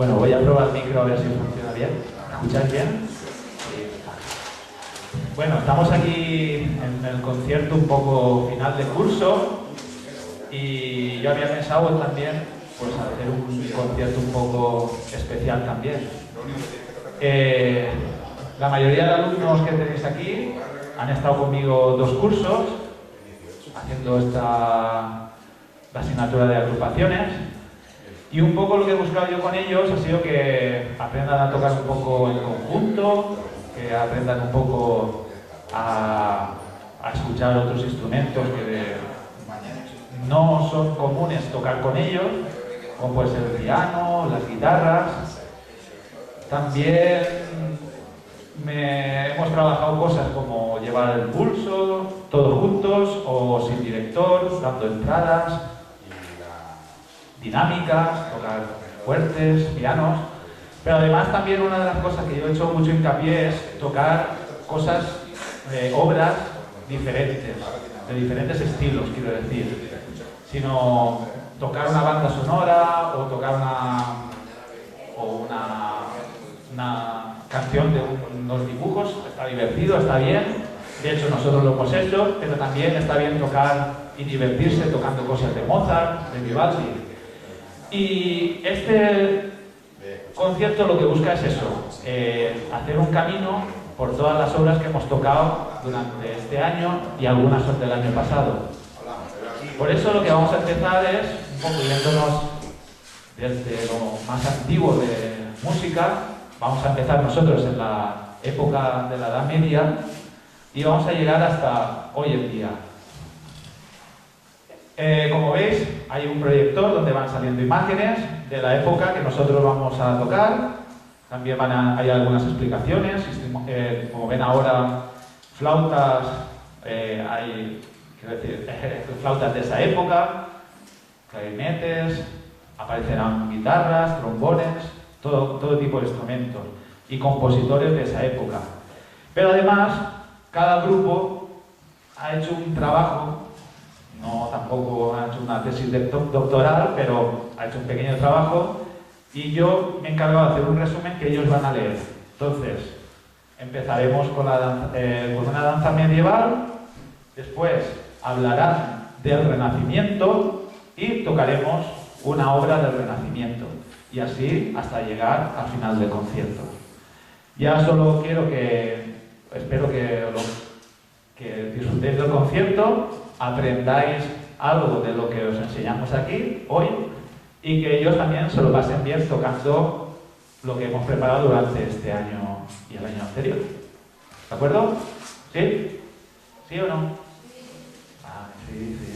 Bueno, voy a probar el micro a ver si funciona bien. ¿Me escucháis bien? Sí. Bueno, estamos aquí en el concierto un poco final de curso y yo había pensado también pues hacer un concierto un poco especial también. La mayoría de alumnos que tenéis aquí han estado conmigo 2 cursos haciendo la asignatura de agrupaciones. Y un poco lo que he buscado yo con ellos ha sido que aprendan a tocar un poco en conjunto, que aprendan un poco a escuchar otros instrumentos que no son comunes tocar con ellos, como puede ser el piano, las guitarras. También hemos trabajado cosas como llevar el pulso, todos juntos o sin director, dando entradas, dinámicas, tocar fuertes, pianos, pero además también una de las cosas que yo he hecho mucho hincapié es tocar cosas, obras diferentes, de diferentes estilos, quiero decir, sino tocar una banda sonora o tocar una canción de unos dibujos. Está divertido, está bien, de hecho nosotros lo hemos hecho, pero también está bien tocar y divertirse tocando cosas de Mozart, de Vivaldi. Y este concierto lo que busca es eso, hacer un camino por todas las obras que hemos tocado durante este año y algunas son del año pasado. Por eso lo que vamos a empezar es un poco yéndonos desde lo más antiguo de música. Vamos a empezar nosotros en la época de la Edad Media y vamos a llegar hasta hoy en día. Como veis, hay un proyector donde van saliendo imágenes de la época que nosotros vamos a tocar. También hay algunas explicaciones. Como ven ahora, flautas, hay flautas de esa época, clarinetes, aparecerán guitarras, trombones, todo tipo de instrumentos y compositores de esa época. Pero además, cada grupo ha hecho un trabajo. No, tampoco ha hecho una tesis doctoral, pero ha hecho un pequeño trabajo y yo me he encargado de hacer un resumen que ellos van a leer. Entonces, empezaremos con una danza medieval, después hablarán del Renacimiento y tocaremos una obra del Renacimiento. Y así hasta llegar al final del concierto. Ya solo espero que disfrutéis del concierto, aprendáis algo de lo que os enseñamos aquí hoy y que ellos también se lo pasen bien tocando lo que hemos preparado durante este año y el año anterior. ¿De acuerdo? ¿Sí? ¿Sí o no? Ah, sí.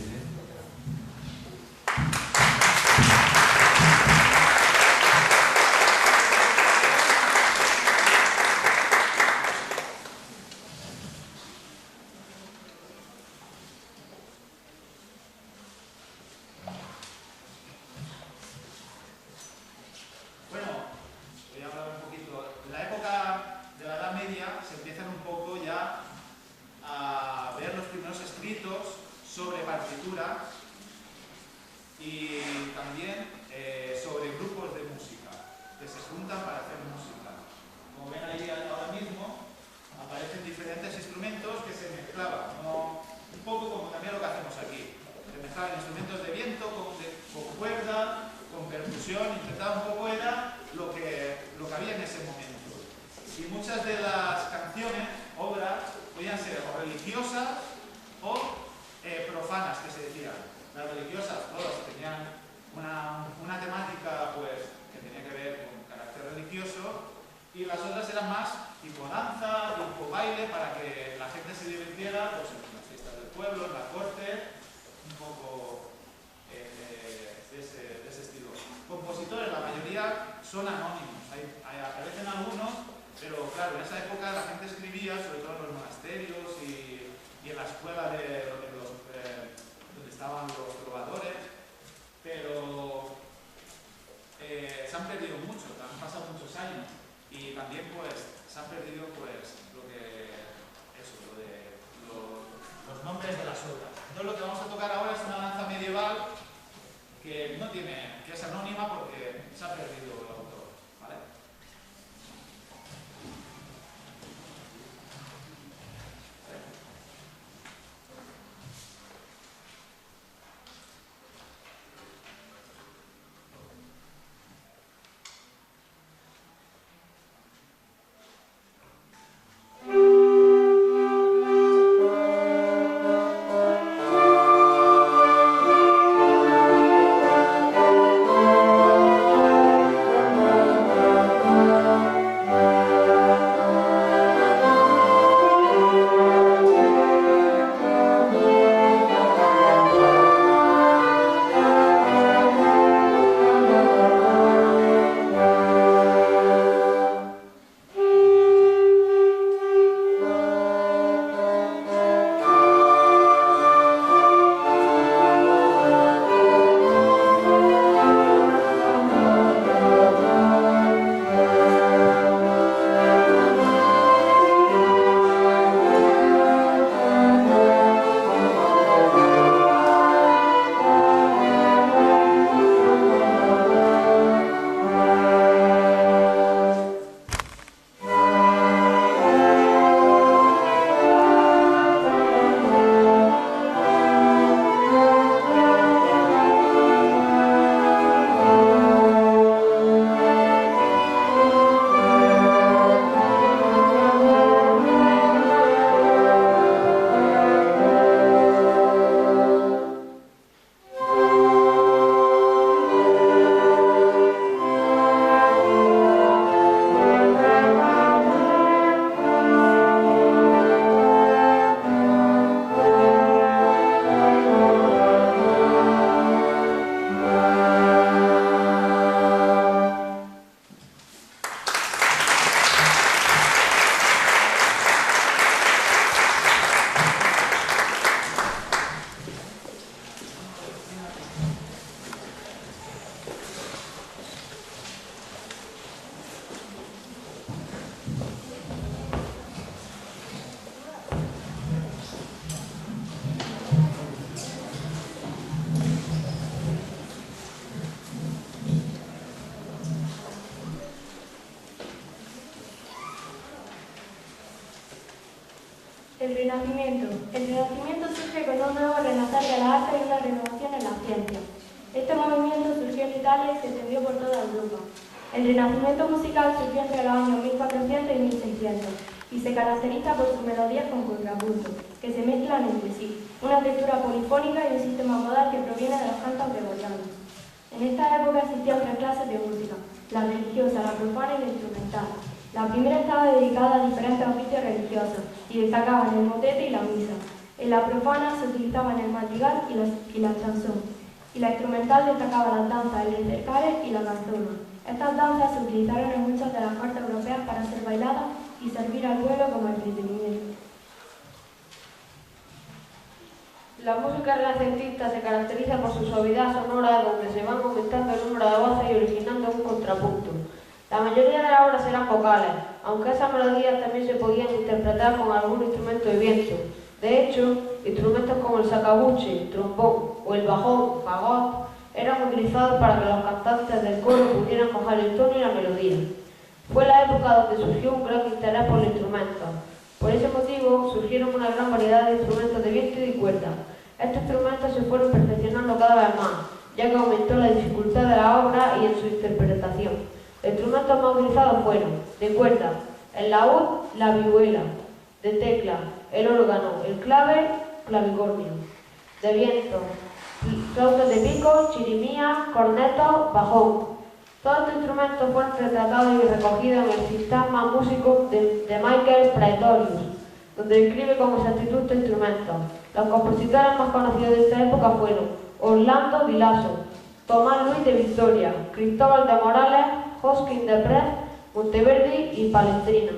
Son anónimos, aparecen algunos, pero claro, en esa época la gente escribía, sobre todo en los monasterios y en la escuela donde estaban los trovadores, pero se han perdido mucho, han pasado muchos años y también pues se han perdido pues los nombres de las obras. Entonces lo que vamos a tocar ahora es una danza medieval que es anónima porque se ha perdido el autor. El Renacimiento surge con un nuevo renacer de la arte y una renovación en la ciencia. Este movimiento surgió en Italia y se extendió por toda Europa. El Renacimiento musical surgió entre los años 1400 y 1600 y se caracteriza por sus melodías con contrapunto, que se mezclan entre sí, una textura polifónica y un sistema modal que proviene de los cantos gregorianos. En esta época existían tres clases de música: la religiosa, la profana y la instrumental. La primera estaba dedicada a diferentes oficios religiosos y destacaban el motete y la misa. En la profana se utilizaban el madrigal y la chanson, y la instrumental destacaba las danzas, el encercare y la canzona. Estas danzas se utilizaron en muchas de las cortes europeas para ser bailadas y servir al pueblo como entretenimiento. La música renacentista se caracteriza por su suavidad sonora, donde se van aumentando el número de voces y originando un contrapunto. La mayoría de las obras eran vocales, aunque esas melodías también se podían interpretar con algún instrumento de viento. De hecho, instrumentos como el sacabuche, trombón o el bajón, fagot, eran utilizados para que los cantantes del coro pudieran coger el tono y la melodía. Fue la época donde surgió un gran interés por los instrumentos. Por ese motivo surgieron una gran variedad de instrumentos de viento y de cuerda. Estos instrumentos se fueron perfeccionando cada vez más, ya que aumentó la dificultad de la obra y en su interpretación. Los instrumentos más utilizados fueron: de cuerda, el laúd, la vihuela; de tecla, el órgano, el clave, clavicornio; de viento, flautas de pico, chirimía, corneto, bajón. Todos estos instrumentos fueron retratados y recogidos en el Sistema Musicum de Michael Praetorius, donde describe con exactitud estos instrumentos. Los compositores más conocidos de esta época fueron Orlando di Lasso, Tomás Luis de Victoria, Cristóbal de Morales, Josquin de Pres, Monteverdi y Palestrina.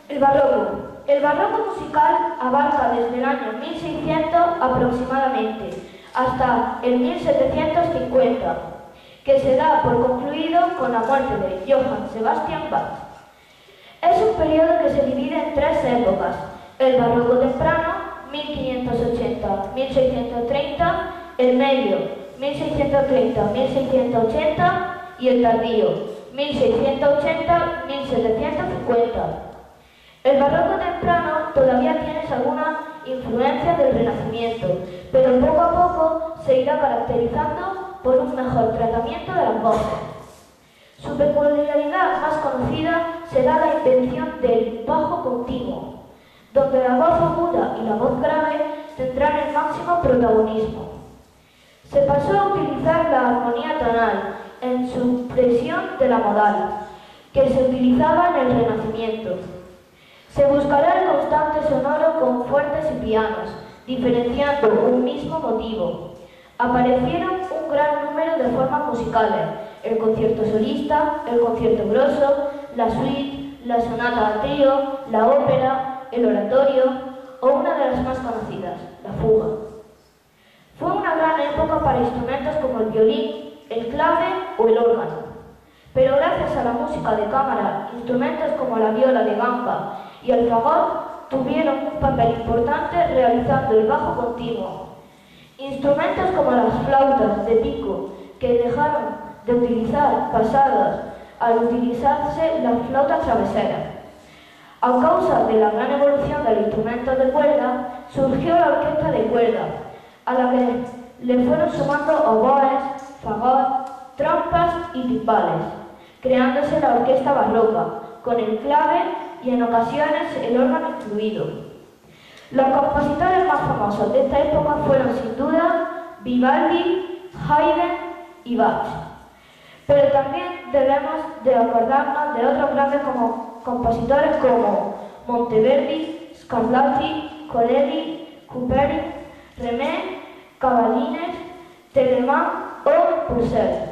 El barroco. El barroco musical abarca desde el año 1600 aproximadamente hasta el 1750, que se da por concluido con la muerte de Johann Sebastian Bach. Es un periodo que se divide en tres épocas: el barroco temprano, 1580-1630, el medio, 1630-1680, y el tardío, 1680-1750. El barroco temprano todavía tiene alguna influencia del Renacimiento, pero poco a poco se irá caracterizando por un mejor tratamiento de las voces. Su peculiaridad más conocida será la invención del bajo continuo, donde la voz aguda y la voz grave tendrán el máximo protagonismo. Se pasó a utilizar la armonía tonal en supresión de la modal, que se utilizaba en el Renacimiento. Se buscará el constante sonoro con fuertes y pianos, diferenciando un mismo motivo. Aparecieron un gran número de formas musicales: el concierto solista, el concierto grosso, la suite, la sonata a trío, la ópera, el oratorio o una de las más conocidas, la fuga. Fue una gran época para instrumentos como el violín, el clave o el órgano. Pero gracias a la música de cámara, instrumentos como la viola de gamba y el fagot tuvieron un papel importante realizando el bajo continuo. Instrumentos como las flautas de pico, que dejaron de utilizar pasadas al utilizarse la flauta travesera. A causa de la gran evolución del instrumento de cuerda, surgió la orquesta de cuerda, a la que le fueron sumando oboes, fagot, trompas y timbales, creándose la orquesta barroca, con el clave y en ocasiones el órgano incluido. Los compositores más famosos de esta época fueron sin duda Vivaldi, Haydn y Bach. Pero también debemos de acordarnos de otros grandes compositores como Monteverdi, Scarlatti, Corelli, Couperin, René, Cavallines, Telemann o Purcell.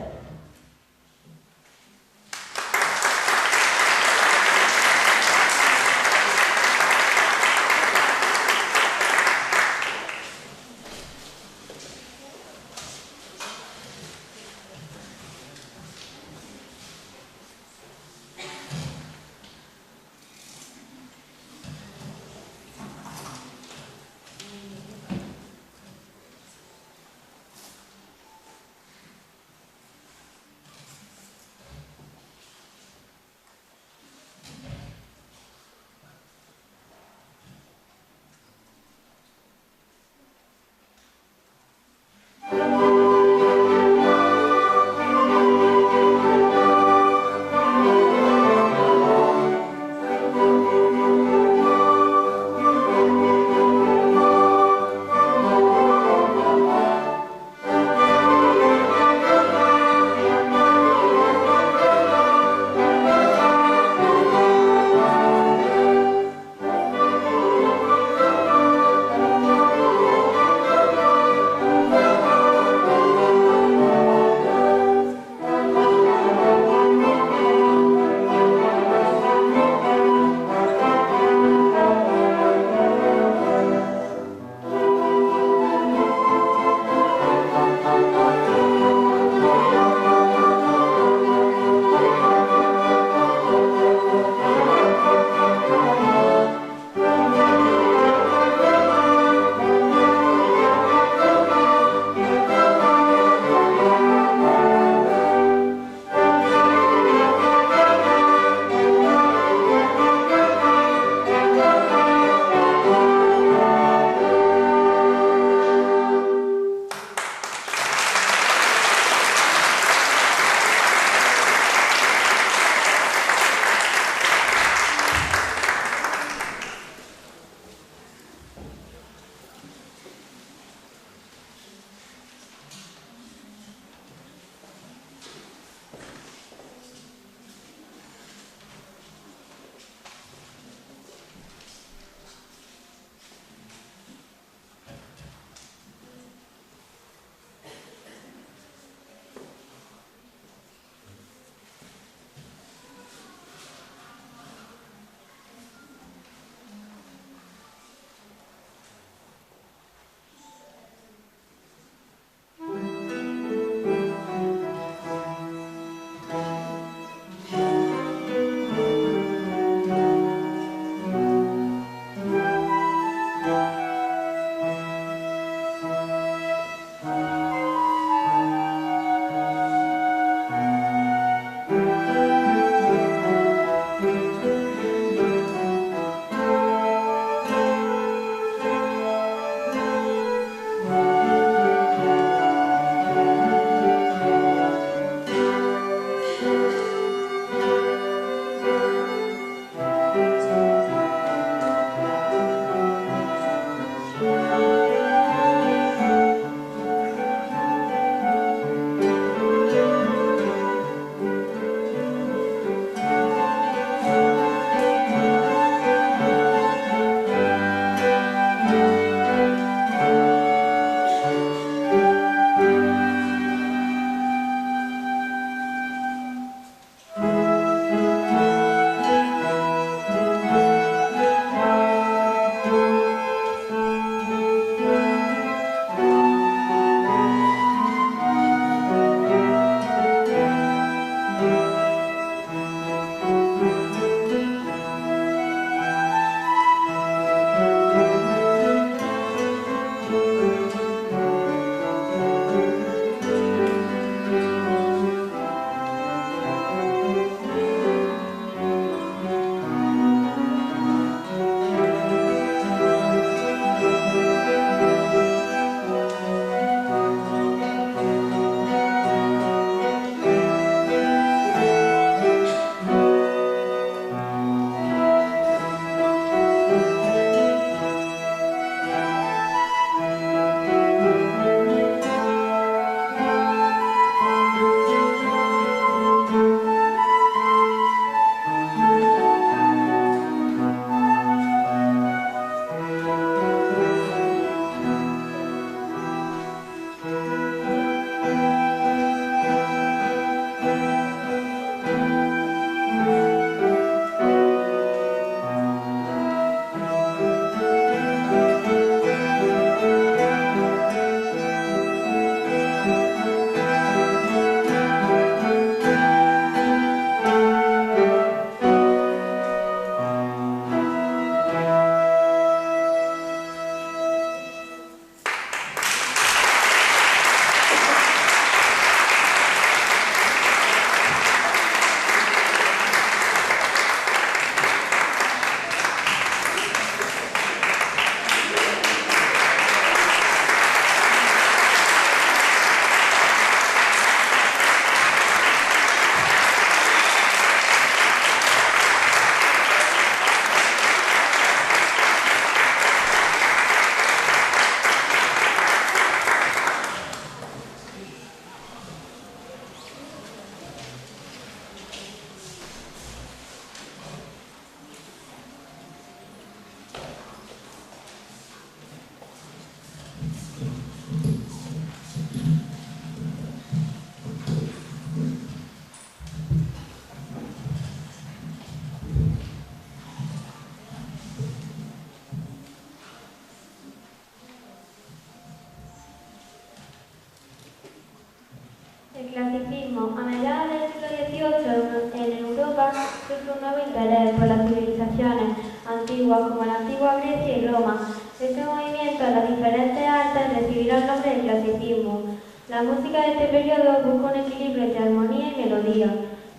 clasicismo. A mediados del siglo XVIII en Europa surge un nuevo interés por las civilizaciones antiguas como la antigua Grecia y Roma. Este movimiento en las diferentes artes recibirá el nombre de clasicismo. La música de este periodo busca un equilibrio entre armonía y melodía.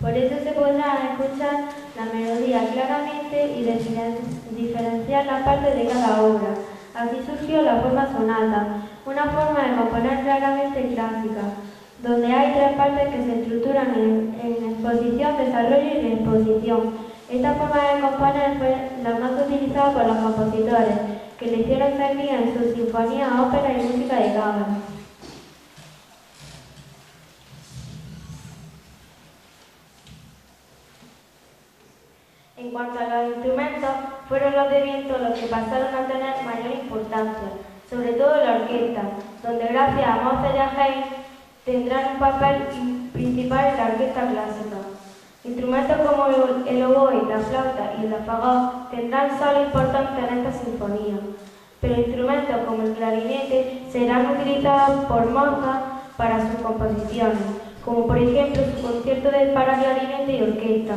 Por eso se podrá escuchar la melodía claramente y diferenciar las partes de cada obra. Así surgió la forma sonata, una forma de componer claramente clásica, donde hay tres partes que se estructuran en exposición, desarrollo y reexposición. Esta forma de componer fue la más utilizada por los compositores, que le hicieron servir en sus sinfonías, óperas y música de cámara. En cuanto a los instrumentos, fueron los de viento los que pasaron a tener mayor importancia, sobre todo la orquesta, donde gracias a Mozart y a Haydn tendrán un papel principal en la orquesta clásica. Instrumentos como el oboe, la flauta y el fagot tendrán solo importancia en esta sinfonía, pero instrumentos como el clarinete serán utilizados por Mozart para sus composiciones, como por ejemplo su concierto para clarinete y orquesta.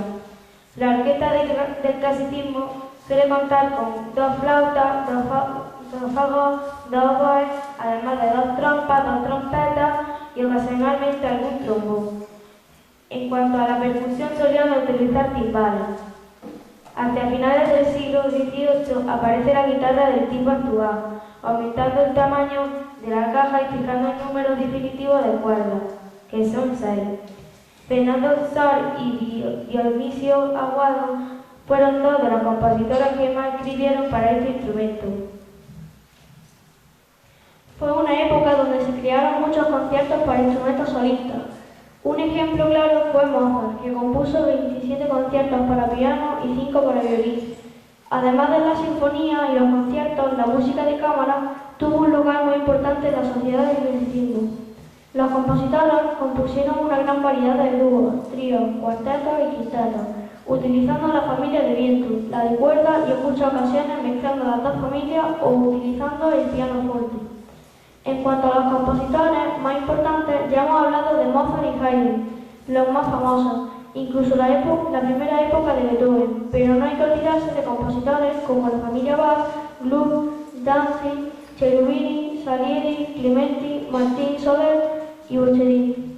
La orquesta del clasicismo suele contar con 2 flautas, 2 fagots, 2 oboes, además de 2 trompas, 2 trompetas y ocasionalmente algún trombón. En cuanto a la percusión, solían utilizar timbales. Hacia finales del siglo XVIII aparece la guitarra del tipo actual, aumentando el tamaño de la caja y fijando el número definitivo de cuerdas, que son 6. Fernando Sor y Dionisio Aguado fueron 2 de los compositores que más escribieron para este instrumento. Fue una época donde se crearon muchos conciertos para instrumentos solistas. Un ejemplo claro fue Mozart, que compuso 27 conciertos para piano y 5 para violín. Además de la sinfonía y los conciertos, la música de cámara tuvo un lugar muy importante en la sociedad del clasicismo. Los compositores compusieron una gran variedad de dúos, tríos, cuartetos y quintetos, utilizando la familia de viento, la de cuerda y en muchas ocasiones mezclando las dos familias o utilizando el pianoforte. En cuanto a los compositores más importantes, ya hemos hablado de Mozart y Haydn, los más famosos, incluso la primera época de Beethoven, pero no hay que olvidarse de compositores como la familia Bach, Gluck, Danzig, Cherubini, Salieri, Clementi, Martín Soler y Boccherini.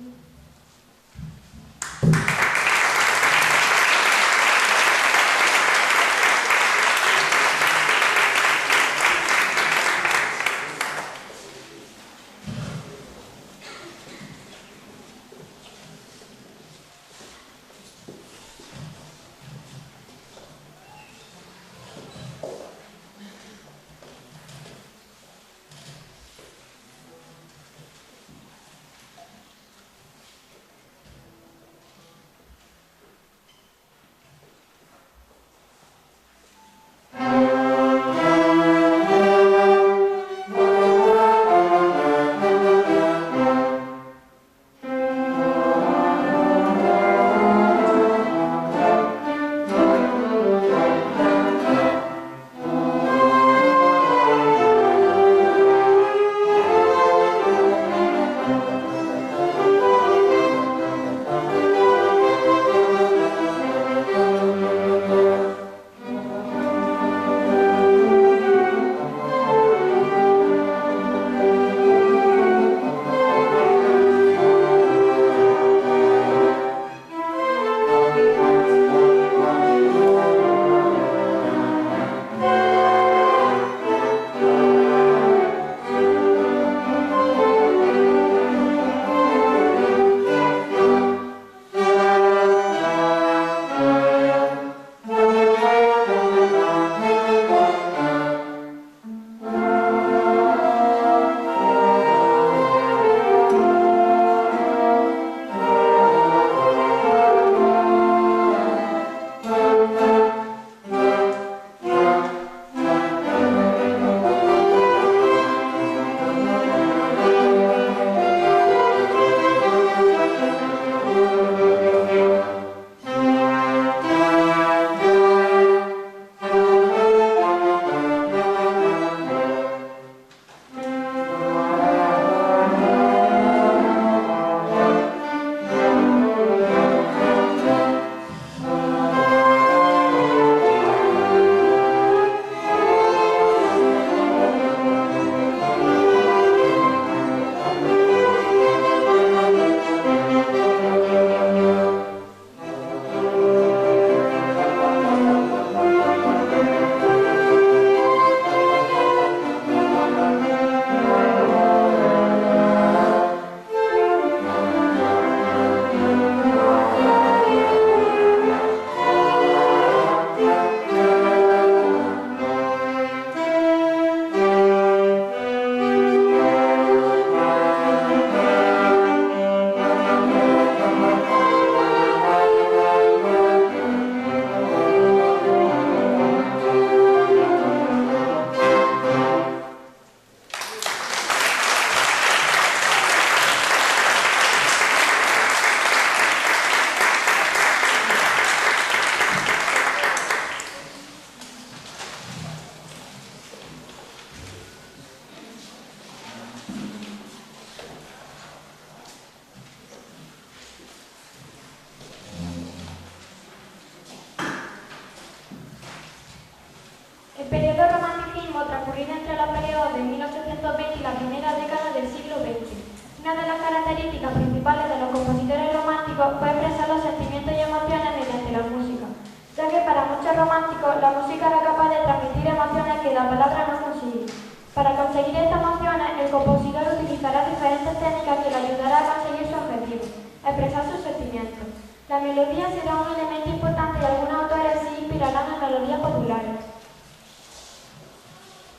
transcurrido entre los periodos de 1820 y la primera década del siglo XX. Una de las características principales de los compositores románticos fue expresar los sentimientos y emociones mediante la música, ya que para muchos románticos la música era capaz de transmitir emociones que la palabra no consigue. Para conseguir estas emociones, el compositor utilizará diferentes técnicas que le ayudarán a conseguir su objetivo, expresar sus sentimientos. La melodía será un elemento importante y algunos autores se inspirarán en melodías populares.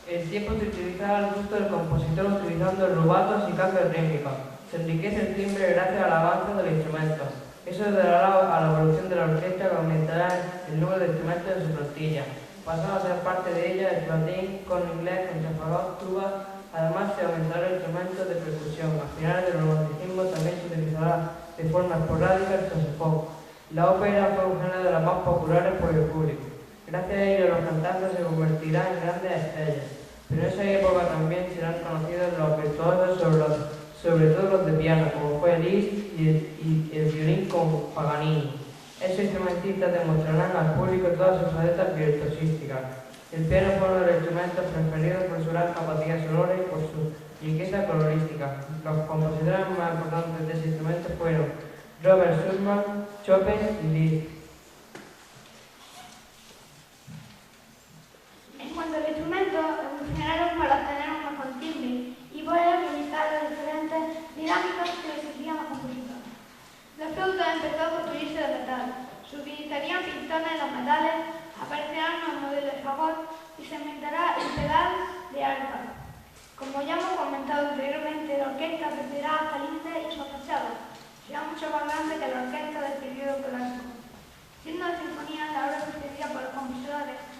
El tiempo se utilizaba al gusto del compositor utilizando rubatos y cambios rítmicos. Se enriquece el timbre gracias al avance del instrumento. Eso dará a la evolución de la orquesta que aumentará el número de instrumentos de su plantilla, pasando a ser parte de ella el platín, con inglés, contrafagot, tuba. Además se aumentará el instrumento de percusión. A finales del romanticismo también se utilizará de forma esporádica el saxofón. La ópera fue un género de las más populares por el público. Gracias a ello los cantantes se convertirán en grandes estrellas. Pero en esa época también serán conocidos los virtuosos, sobre todo los de piano, como fue Liszt y el violín con Paganini. Esos instrumentistas demostrarán al público todas sus facetas virtuosísticas. El piano fue uno de los instrumentos preferidos por su gran capacidad sonora y por su riqueza colorística. Los compositores más importantes de ese instrumento fueron Robert Schumann, Chopin y Liszt. En cuanto al instrumento, evolucionaron para tener un mejor timbre y poder utilizar las diferentes dinámicas que les servían a los compositores. La flauta empezó a construirse de metal. Se utilizarían pintones en los metales, aparecerán los modelos de fagot y se inventará el pedal de arpa. Como ya hemos comentado anteriormente, la orquesta perderá hasta lindes y sospechados. Será mucho más grande que la orquesta del periodo clásico. Siendo la sinfonía la obra preferida por los compositores